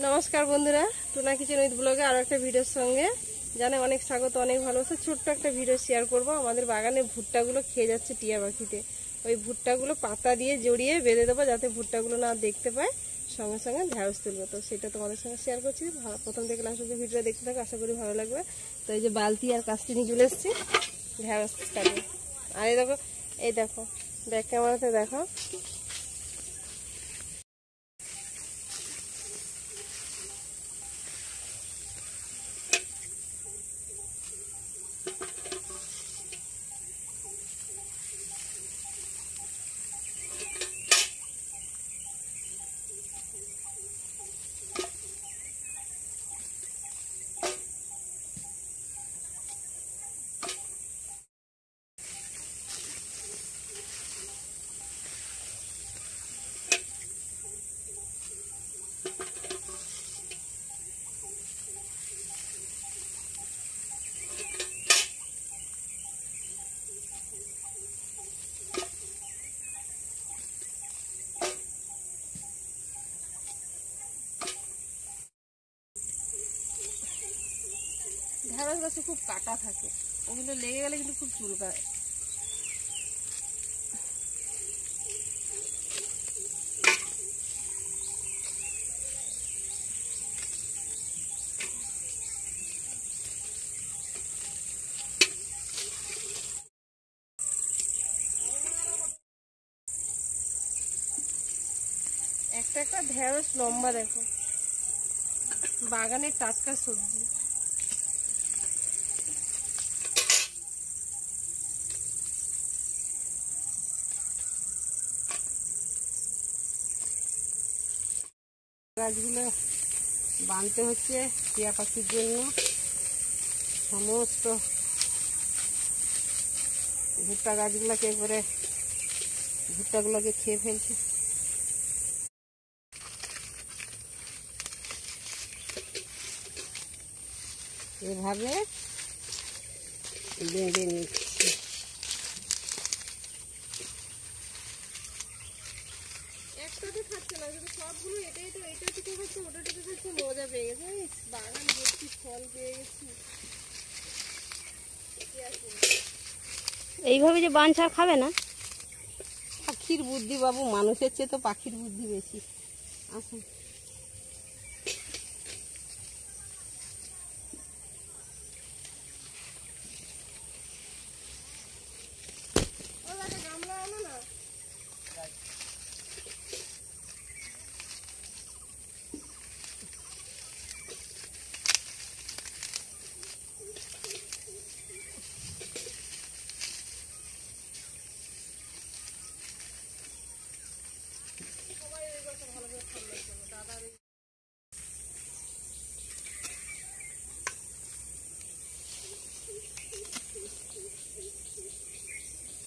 নমস্কার বন্ধুরা, tuna kitchen with ব্লগে আরো একটা ভিডিওর সঙ্গে জানে অনেক স্বাগত, অনেক ভালোবাসা। ছোট্ট একটা ভিডিও শেয়ার করব। আমাদের বাগানে ভুট্টাগুলো খেয়ে যাচ্ছে টিয়া পাখিতে। ওই ভুট্টাগুলো পাতা দিয়ে জড়িয়ে বেঁধে দেবো যাতে ভুট্টাগুলো না দেখতে পায়, সঙ্গে সঙ্গে ঢ্যাঁড়স তুলবো। তো সেটা তোমাদের সঙ্গে শেয়ার করছি। প্রথম থেকে লাস্ট অবধি ভিডিও দেখতে থাকো, আশা করি ভালো লাগবে। তো এই যে বালতি আর কাস্তি নিয়ে চলে এসেছি ঢ্যাঁড়স কাটে। আর এই দেখো ব্যাক ক্যামেরাতে দেখো, ঢ্যাঁড়স গাছে খুব কাটা থাকে, ওগুলো লেগে গেলে কিন্তু খুব চুলকায়। একটা একটা ঢ্যাঁড়স লম্বা দেখো, বাগানের টাটকা সবজি। গাছগুলো বাঁধতে হচ্ছে টিয়া পাখির জন্য। সমস্ত ভুট্টা গাছগুলোকে একবারে ভুট্টাগুলোকে খেয়ে ফেলছে। এভাবে বেঁধে নিচ্ছি। একসাথে খাচ্ছে না, কিন্তু সবগুলো এটা থেকে খাচ্ছে, ওটা থেকে খাচ্ছে, মজা পেয়ে গেছে। বাগান ভর্তি ফল পেয়ে গেছি। এইভাবে যে বান ছাড় খাবে না। পাখির বুদ্ধি বাবু, মানুষের চেয়ে তো পাখির বুদ্ধি বেশি। আসুন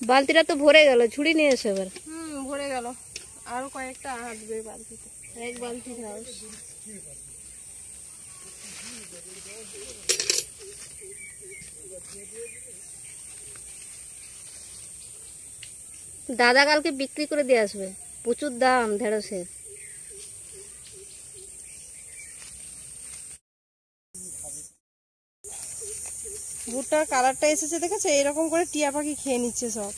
বালতিটা তো ভরে গেল, ঝুড়ি নিয়ে এসো এবার। ভরে গেল, আরো কয়েকটা আসবে বালতিতে। এক বালতি ঢ্যাঁড়স। দাদা কালকে বিক্রি করে দিয়ে আসবে, প্রচুর দাম ঢেঁড়সের। ভুট্টার কালারটা এসেছে দেখেছো, এরকম করে টিয়া পাখি খেয়ে নিচ্ছে সব।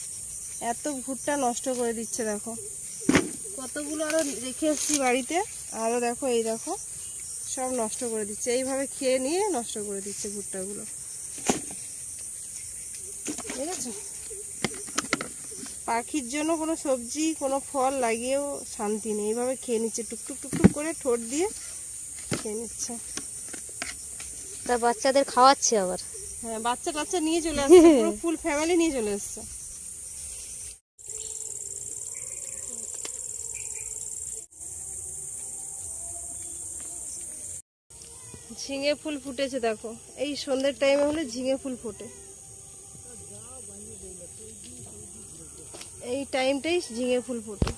এত ভুট্টা নষ্ট করে দিচ্ছে দেখো। কতগুলো আরো রেখে এসেছি বাড়িতে, আরো দেখো এই দেখো সব নষ্ট করে দিচ্ছে। এইভাবে খেয়ে নিয়ে নষ্ট করে দিচ্ছে ভুট্টাগুলো, ঠিক আছে। পাখির জন্য কোনো সবজি কোনো ফল লাগিয়েও শান্তি নেই, এইভাবে খেয়ে নিচ্ছে, টুকটুক টুকটুক করে ঠোঁট দিয়ে খেয়ে নিচ্ছে। তা বাচ্চাদের খাওয়াচ্ছে আবার। হ্যাঁ, বাচ্চা টাচ্চা নিয়ে চলে আসছে, পুরো ফুল ফ্যামিলি নিয়ে চলে এসছে। ঝিঙে ফুল ফুটেছে দেখো, এই সন্ধ্যের টাইমে হলে ঝিঙে ফুল ফোটে। এই টাইমটাই ঝিঙে ফুল ফোটে।